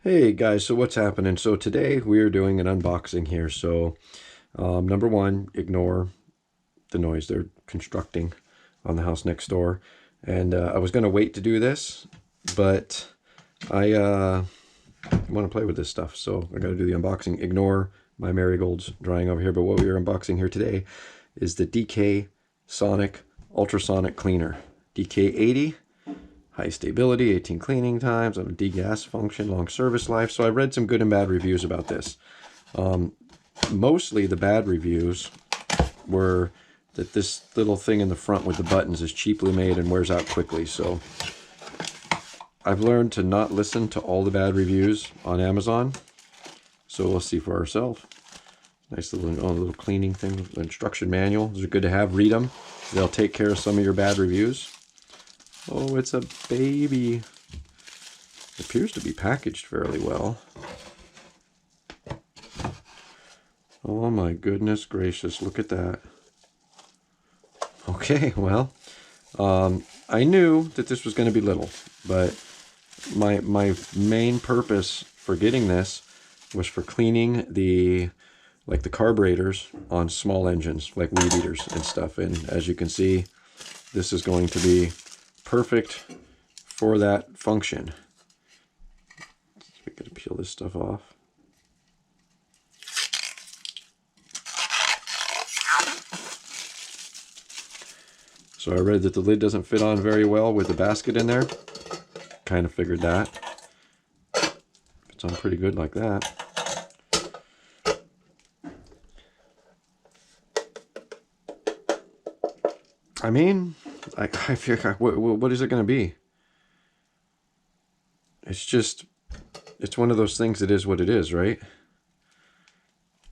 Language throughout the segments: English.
Hey guys, so what's happening? So today we are doing an unboxing here. So number one, ignore the noise they're constructing on the house next door. And I was going to wait to do this, but I want to play with this stuff. So I got to do the unboxing. Ignore my marigolds drying over here. But what we are unboxing here today is the DK-Sonic Ultrasonic Cleaner. DK-80. High stability, 18 cleaning times, a degas function, long service life. So I read some good and bad reviews about this. Mostly the bad reviews were that this little thing in the front with the buttons is cheaply made and wears out quickly. So I've learned to not listen to all the bad reviews on Amazon. So we'll see for ourselves. Nice little cleaning thing, instruction manual. Those are good to have. Read them. They'll take care of some of your bad reviews. Oh, it's a baby. It appears to be packaged fairly well. Oh my goodness gracious, look at that. Okay, well, I knew that this was going to be little, but my main purpose for getting this was for cleaning the carburetors on small engines, like weed eaters and stuff. And as you can see, this is going to be perfect for that function. We're going to peel this stuff off. So I read that the lid doesn't fit on very well with the basket in there. Kind of figured that. Fits on pretty good like that. I mean, I feel what is it going to be? It's one of those things that is what it is, right?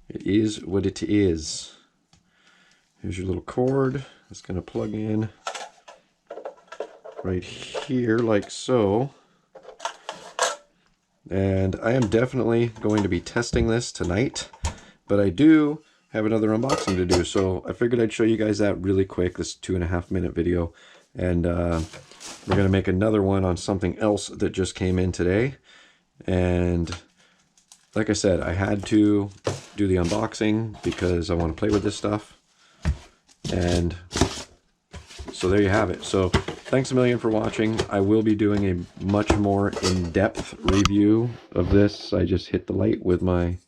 It is what it is. Here's your little cord. It's going to plug in right here like so. And I am definitely going to be testing this tonight, but I do have another unboxing to do, so I figured I'd show you guys that really quick, this 2.5-minute video. And we're going to make another one on something else that just came in today. And like I said, I had to do the unboxing because I want to play with this stuff. And so there you have it. So thanks a million for watching. I will be doing a much more in-depth review of this. I just hit the light with my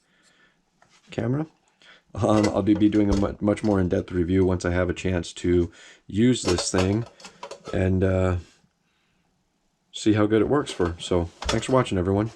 camera. I'll be doing a much more in-depth review once I have a chance to use this thing and see how good it works for. So thanks for watching, everyone.